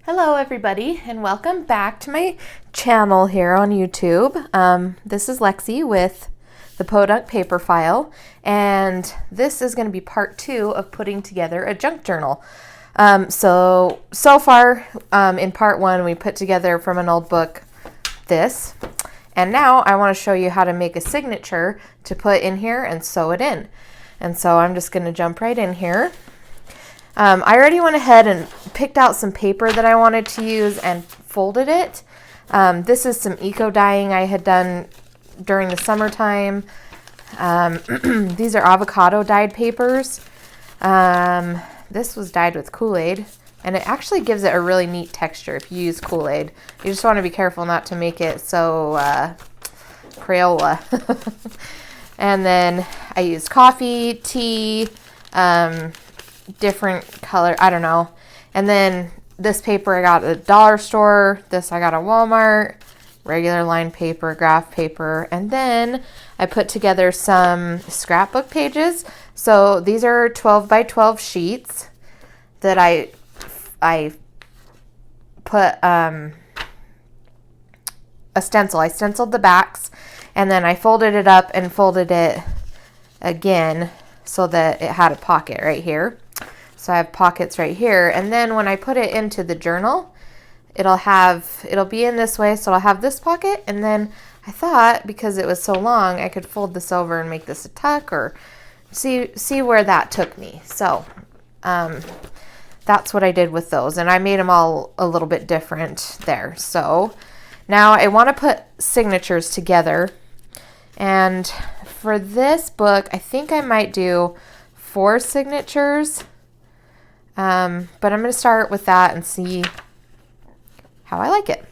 Hello everybody and welcome back to my channel here on YouTube. This is Lexi with the Podunk paper file, and this is going to be part 2 of putting together a junk journal. So far in part 1 we put together from an old book this, and now I want to show you how to make a signature to put in here and sew it in. And so I'm just going to jump right in here. I already went ahead and picked out some paper that I wanted to use and folded it. This is some eco dyeing I had done during the summertime. These are avocado dyed papers. This was dyed with Kool-Aid, and it actually gives it a really neat texture if you use Kool-Aid. You just want to be careful not to make it so Crayola. And then I used coffee, tea, different color, I don't know. And then this paper I got at the dollar store. This I got at Walmart. Regular lined paper, graph paper. And then I put together some scrapbook pages. So these are 12 by 12 sheets that I put a stencil. I stenciled the backs, and then I folded it up and folded it again so that it had a pocket right here. So I have pockets right here, and then when I put it into the journal, it'll be in this way, so I'll have this pocket, and then I thought because it was so long I could fold this over and make this a tuck, or see where that took me. So that's what I did with those, and I made them all a little bit different there. So now I want to put signatures together, and for this book I think I might do 4 signatures. But I'm going to start with that and see how I like it.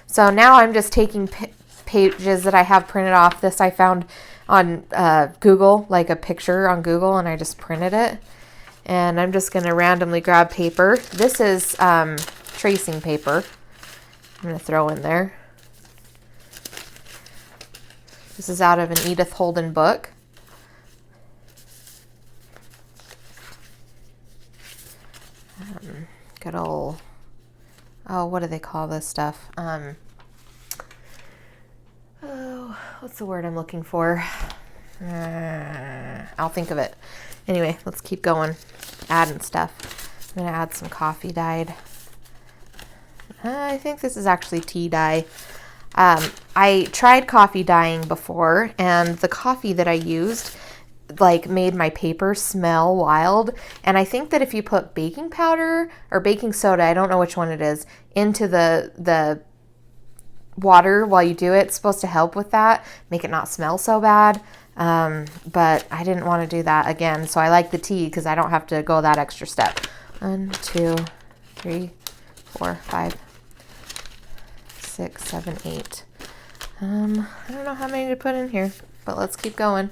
So now I'm just taking pages that I have printed off. This I found on Google, like a picture on Google, and I just printed it. And I'm just going to randomly grab paper. This is tracing paper. I'm going to throw in there. This is out of an Edith Holden book. Good old, oh, what do they call this stuff? Oh, what's the word I'm looking for? I'll think of it. Anyway, let's keep going, adding stuff. I'm going to add some coffee dyed. I think this is actually tea dye. I tried coffee dyeing before, and the coffee that I used made my paper smell wild. And I think that if you put baking powder or baking soda, I don't know which one it is, into the water while you do it, it's supposed to help with that, make it not smell so bad. But I didn't want to do that again, so I like the tea because I don't have to go that extra step. 1, 2, 3, 4, 5, 6, 7, 8. I don't know how many to put in here, but let's keep going.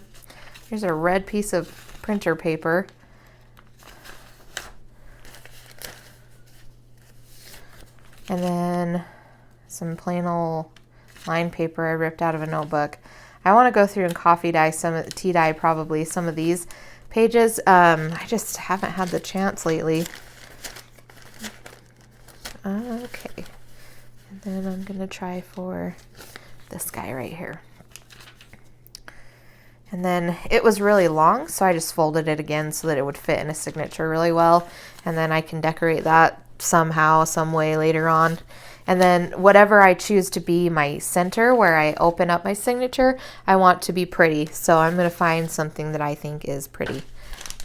Here's a red piece of printer paper. And then some plain old lined paper I ripped out of a notebook. I want to go through and coffee dye some of the tea dye, probably some of these pages. I just haven't had the chance lately. Okay. And then I'm going to try for this guy right here. And then it was really long, so I just folded it again so that it would fit in a signature really well. And then I can decorate that somehow, some way later on. And then whatever I choose to be my center, where I open up my signature, I want to be pretty. So I'm going to find something that I think is pretty.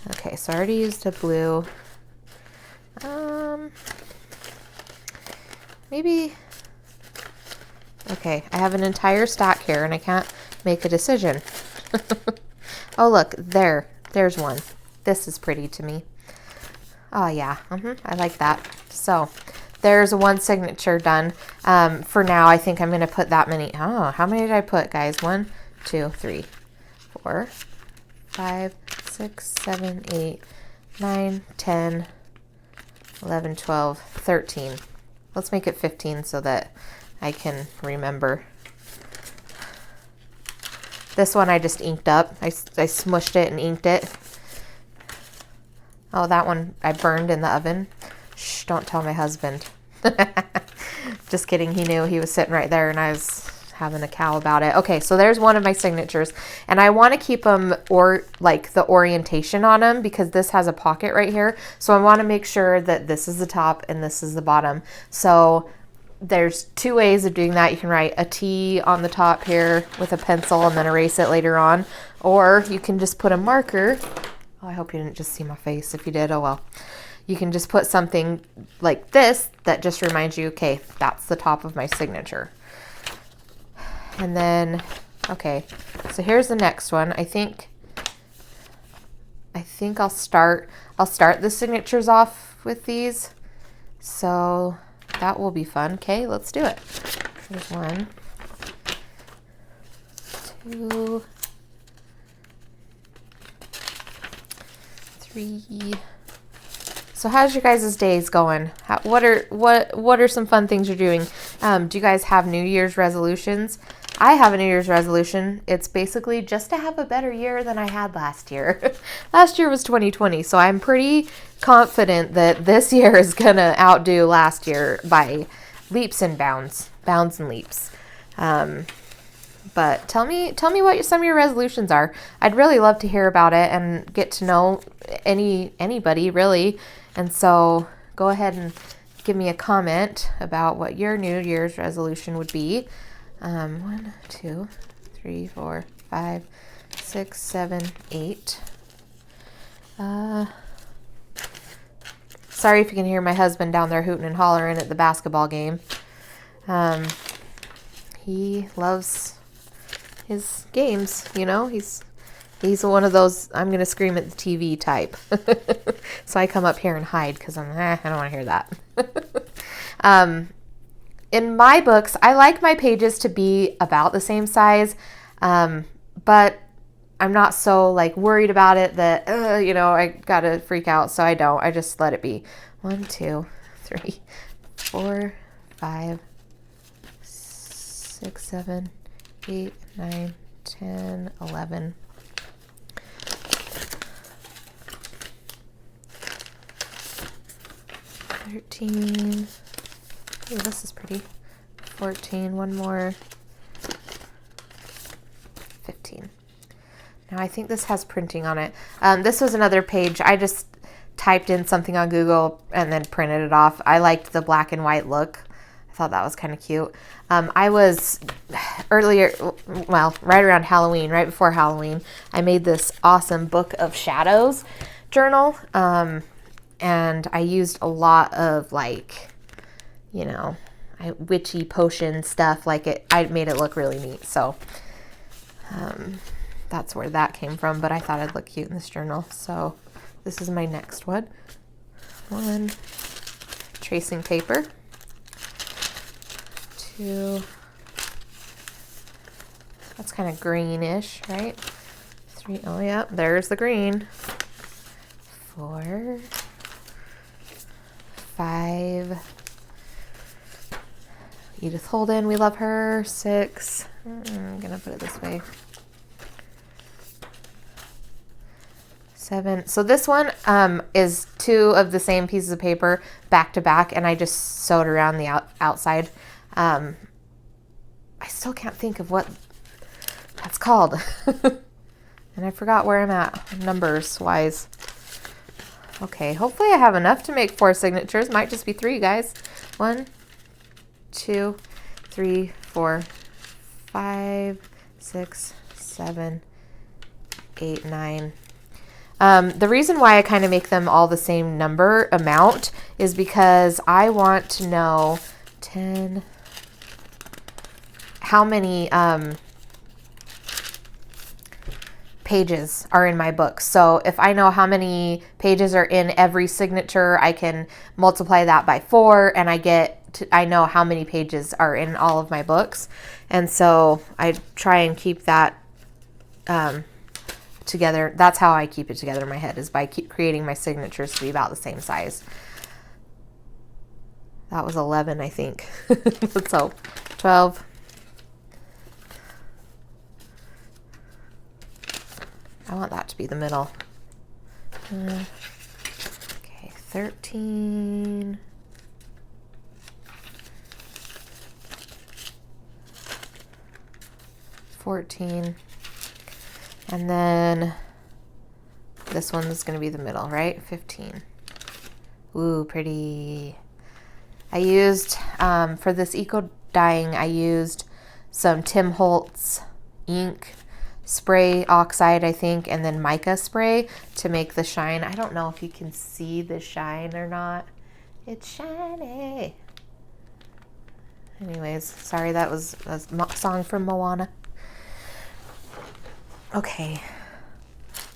Okay, so I already used a blue. Maybe. Okay, I have an entire stack here, and I can't make a decision. Oh, look, there's one. This is pretty to me. Oh, yeah, I like that. So there's one signature done. For now, I think I'm going to put that many. Oh, how many did I put, guys? 1, 2, 3, 4, 5, 6, 7, 8, 9, 10, 11, 12, 13. Let's make it 15 so that I can remember. This one I just inked up. I smushed it and inked it. Oh, that one I burned in the oven. Shh, don't tell my husband. Just kidding. He knew. He was sitting right there and I was having a cow about it. Okay, so there's one of my signatures, and I want to keep them like the orientation on them because this has a pocket right here. So I want to make sure that this is the top and this is the bottom. So there's two ways of doing that. You can write a T on the top here with a pencil and then erase it later on, or you can just put a marker. Oh, I hope you didn't just see my face. If you did, oh well. You can just put something like this that just reminds you, okay, that's the top of my signature. And then, okay, so here's the next one. I think I'll start the signatures off with these. So that will be fun. Okay, let's do it. There's 1, 2, 3. So how's your guys' days going? What are some fun things you're doing? Do you guys have New Year's resolutions? I have a New Year's resolution. It's basically just to have a better year than I had last year. Last year was 2020, so I'm pretty confident that this year is gonna outdo last year by leaps and bounds and leaps. But tell me what some of your resolutions are. I'd really love to hear about it and get to know anybody really. And so go ahead and give me a comment about what your New Year's resolution would be. 1, 2, 3, 4, 5, 6, 7, 8. Sorry if you can hear my husband down there hooting and hollering at the basketball game. He loves his games, you know. He's one of those I'm gonna scream at the TV type. So I come up here and hide because I don't want to hear that. In my books, I like my pages to be about the same size, but I'm not so like worried about it that, you know, I gotta freak out. So I don't. I just let it be. 1, 2, 3, 4, 5, 6, 7, 8, 9, 10, 11. 13. Ooh, this is pretty. 14, one more. 15. Now I think this has printing on it. This was another page. I just typed in something on Google and then printed it off. I liked the black and white look. I thought that was kind of cute. I was earlier, well, right around Halloween, right before Halloween, I made this awesome Book of Shadows journal. And I used a lot of like, you know, witchy potion stuff. I made it look really neat. So that's where that came from. But I thought I'd look cute in this journal. So this is my next one. Tracing paper. 2. That's kind of greenish, right? 3. Oh yeah, there's the green. 4, 5. Edith Holden, we love her. 6. I'm gonna put it this way. 7. So this one is 2 of the same pieces of paper back to back, and I just sewed around the outside. I still can't think of what that's called. And I forgot where I'm at numbers wise. Okay, hopefully I have enough to make 4 signatures. Might just be 3, guys. 1, 2, 3, 4, 5, 6, 7, 8, 9. The reason why I kind of make them all the same amount is because I want to know 10, how many pages are in my book. So if I know how many pages are in every signature, I can multiply that by 4 and I know how many pages are in all of my books. And so I try and keep that together. That's how I keep it together in my head, is by creating my signatures to be about the same size. That was 11, I think. Let's hope. 12. I want that to be the middle. 13. 14. And then this one's going to be the middle, right? 15. Ooh, pretty. I used, for this eco dyeing, I used some Tim Holtz ink spray oxide, I think, and then mica spray to make the shine. I don't know if you can see the shine or not. It's shiny. Anyways, sorry, that was a song from Moana. Okay,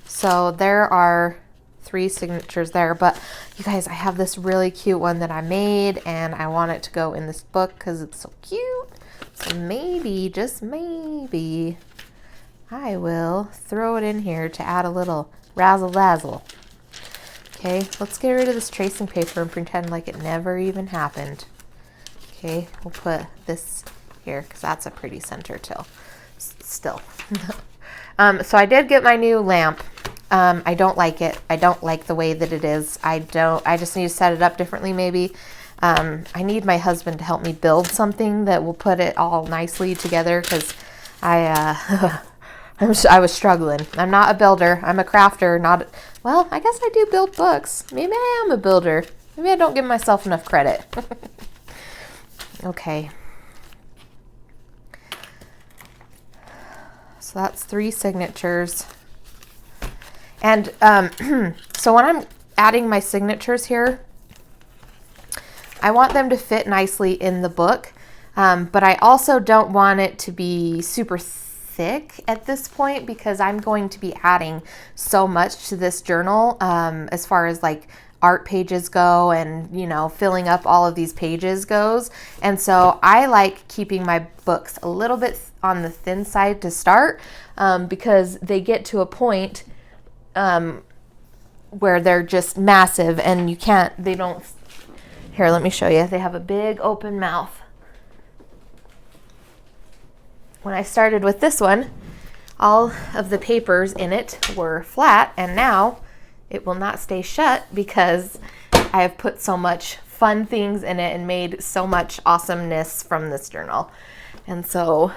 so there are 3 signatures there, but you guys, I have this really cute one that I made, and I want it to go in this book because it's so cute. So maybe, just maybe, I will throw it in here to add a little razzle-dazzle. Okay, let's get rid of this tracing paper and pretend like it never even happened. Okay, we'll put this here because that's a pretty center still. So I did get my new lamp. I don't like it. I don't like the way that it is. I just need to set it up differently maybe. I need my husband to help me build something that will put it all nicely together because I was struggling. I'm not a builder. I'm a crafter. Well, I guess I do build books. Maybe I am a builder. Maybe I don't give myself enough credit. Okay. So that's 3 signatures. And so when I'm adding my signatures here, I want them to fit nicely in the book, but I also don't want it to be super thick at this point because I'm going to be adding so much to this journal as far as like art pages go and, you know, filling up all of these pages goes. And so I like keeping my books a little bit on the thin side to start because they get to a point where they're just massive and here, let me show you. They have a big open mouth. When I started with this one, all of the papers in it were flat, and now it will not stay shut because I have put so much fun things in it and made so much awesomeness from this journal. And so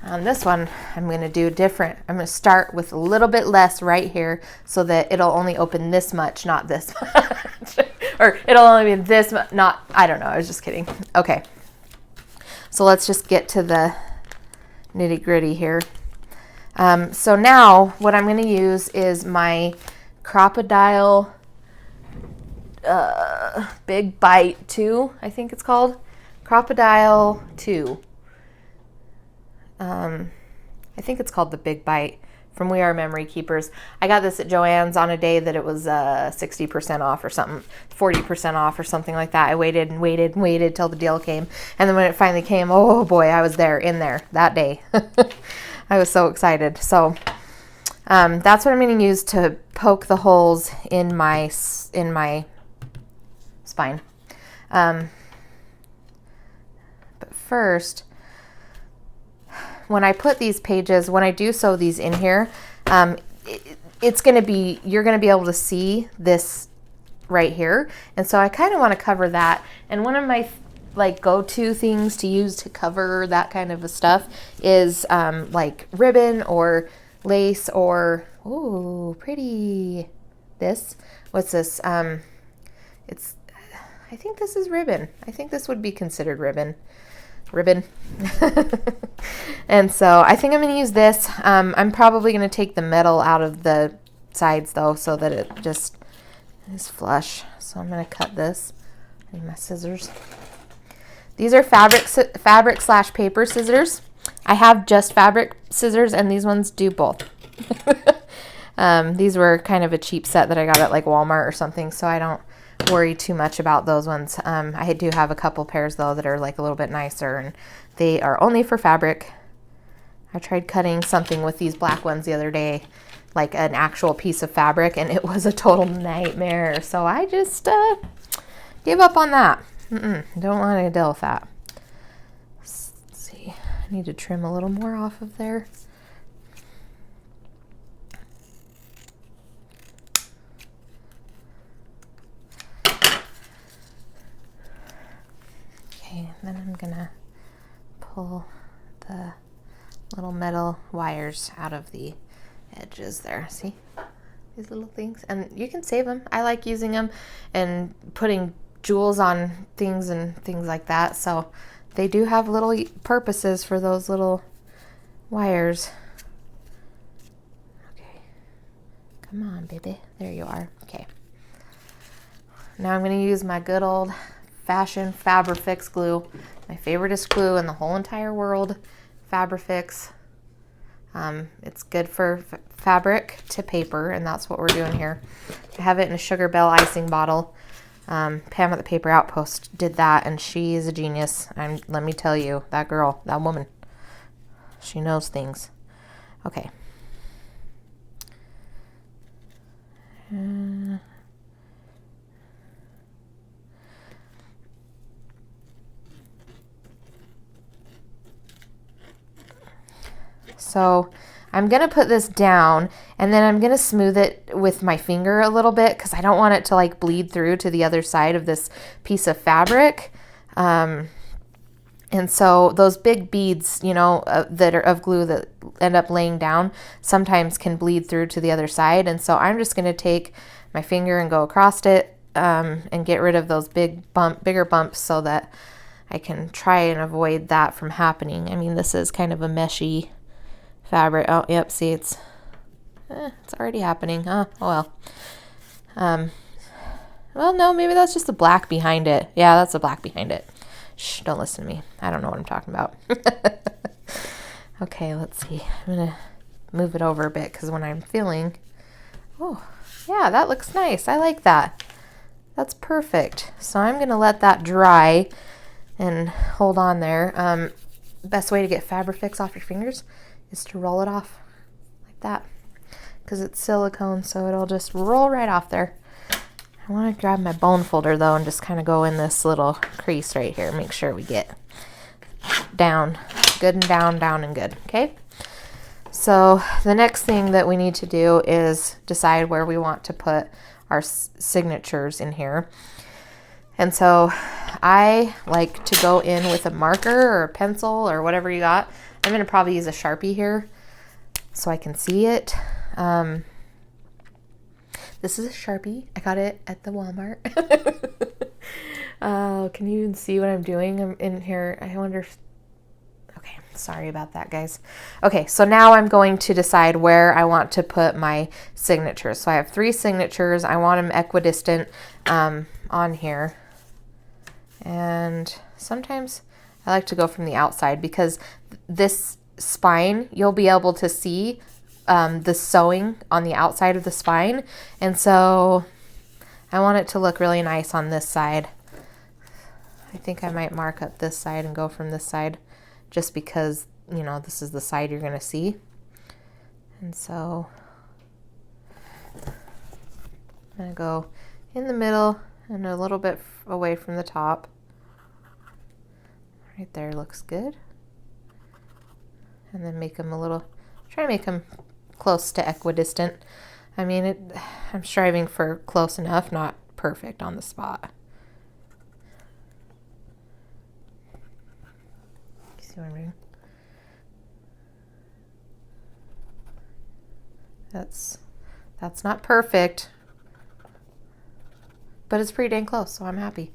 on this one, I'm going to do different. I'm going to start with a little bit less right here so that it'll only open this much, not this much. Or it'll only be this much, not, I don't know. I was just kidding. Okay. So let's just get to the nitty gritty here. So now what I'm going to use is my Crocodile Big Bite 2, I think it's called. Crocodile 2. I think it's called the Big Bite from We Are Memory Keepers. I got this at Joann's on a day that it was 60% off or something, 40% off or something like that. I waited and waited and waited till the deal came. And then when it finally came, oh boy, I was in there that day. I was so excited. So that's what I'm going to use to poke the holes in my spine. But first, when I put these pages, when I do sew these in here, it's going to be, you're going to be able to see this right here. And so I kind of want to cover that. And one of my like go-to things to use to cover that kind of stuff is like ribbon or lace or, ooh, pretty, what's this? I think this is ribbon. I think this would be considered ribbon. And so I think I'm going to use this. I'm probably going to take the metal out of the sides though so that it just is flush. So I'm going to cut this. I need my scissors. These are fabric/paper scissors. I have just fabric scissors and these ones do both. These were kind of a cheap set that I got at like Walmart or something, so I don't worry too much about those ones. I do have a couple pairs though that are like a little bit nicer and they are only for fabric. I tried cutting something with these black ones the other day, like an actual piece of fabric, and it was a total nightmare. So I just gave up on that. Don't want to deal with that. Let's see. I need to trim a little more off of there. then I'm gonna pull the little metal wires out of the edges there. See these little things? And you can save them. I like using them and putting jewels on things and things like that. So they do have little purposes for those little wires. Okay. Come on, baby. There you are. Okay. Now I'm going to use my good old fashioned Fabrifix glue. My favoriteest glue in the whole entire world. Fabrifix. It's good for fabric to paper, and that's what we're doing here. I have it in a Sugar Bell icing bottle. Pam at the Paper Outpost did that, and she is a genius. Let me tell you, that girl, that woman, she knows things. Okay. So I'm going to put this down, and then I'm going to smooth it with my finger a little bit because I don't want it to like bleed through to the other side of this piece of fabric. And so those big beads, you know, that are of glue that end up laying down sometimes can bleed through to the other side. And so I'm just going to take my finger and go across it and get rid of those bigger bumps so that I can try and avoid that from happening. I mean, this is kind of a meshy fabric. Oh, yep, see, it's already happening. Oh well. Well, no, maybe that's just the black behind it. Yeah, that's the black behind it. Shh, don't listen to me. I don't know what I'm talking about. Okay, let's see. I'm going to move it over a bit because when I'm filling, oh, yeah, that looks nice. I like that. That's perfect. So I'm going to let that dry and hold on there. Best way to get Fabrifix off your fingers is to roll it off like that because it's silicone, so it'll just roll right off there. I want to grab my bone folder though and just kind of go in this little crease right here. Make sure we get down, good and down, down and good. Okay. So the next thing that we need to do is decide where we want to put our signatures in here. And so I like to go in with a marker or a pencil or whatever you got. I'm going to probably use a Sharpie here so I can see it. This is a Sharpie. I got it at the Walmart. Oh, can you even see what I'm doing? I'm in here. I wonder if... Okay, sorry about that, guys. Okay, so now I'm going to decide where I want to put my signatures. So I have 3 signatures. I want them equidistant on here. And sometimes I like to go from the outside because this spine, you'll be able to see the sewing on the outside of the spine. And so I want it to look really nice on this side. I think I might mark up this side and go from this side just because, you know, this is the side you're going to see. And so I'm going to go in the middle and a little bit away from the top. Right there looks good. And then make them try to make them close to equidistant. I mean, I'm striving for close enough, not perfect on the spot. You see what I'm doing? That's not perfect, but it's pretty dang close, so I'm happy.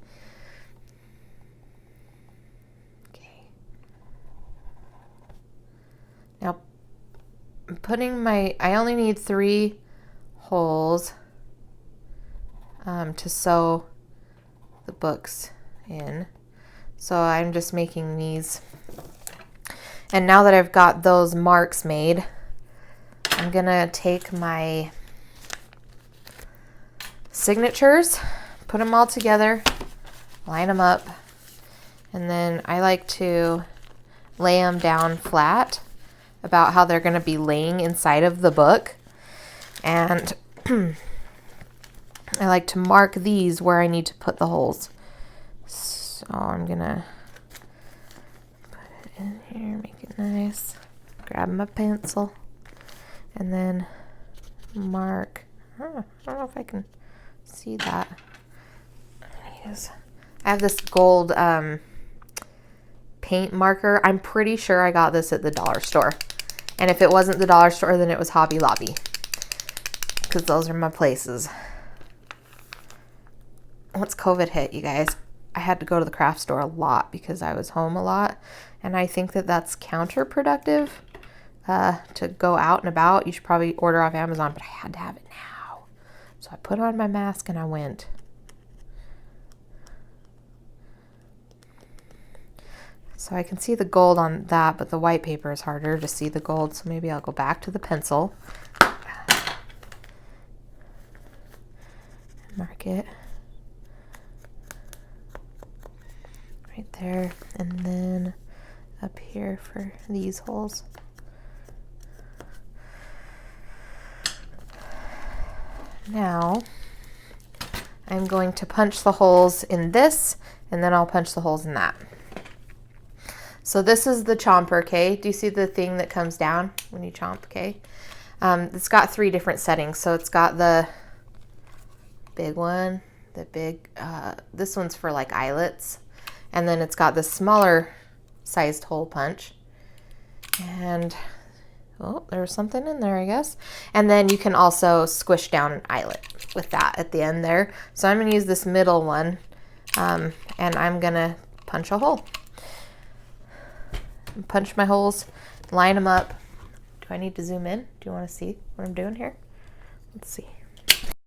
Now, I only need 3 holes to sew the books in. So I'm just making these. And now that I've got those marks made, I'm going to take my signatures, put them all together, line them up, and then I like to lay them down flat about how they're going to be laying inside of the book. And I like to mark these where I need to put the holes. So I'm going to put it in here, make it nice. Grab my pencil and then mark. I don't know if I can see that. I have this gold paint marker. I'm pretty sure I got this at the dollar store. And if it wasn't the dollar store, then it was Hobby Lobby, because those are my places. Once COVID hit, you guys, I had to go to the craft store a lot because I was home a lot. And I think that that's counterproductive to go out and about. You should probably order off Amazon, but I had to have it now. So I put on my mask and I went. So I can see the gold on that, but the white paper is harder to see the gold. So maybe I'll go back to the pencil. Mark it. Right there. And then up here for these holes. Now I'm going to punch the holes in this, and then I'll punch the holes in that. So this is the chomper, okay? Do you see the thing that comes down when you chomp, okay? It's got 3 different settings. So it's got the big one, this one's for like eyelets. And then it's got the smaller sized hole punch. And, oh, there's something in there, I guess. And then you can also squish down an eyelet with that at the end there. So I'm gonna use this middle one, and I'm gonna punch a hole. Punch my holes, line them up. Do I need to zoom in? Do you want to see what I'm doing here? Let's see.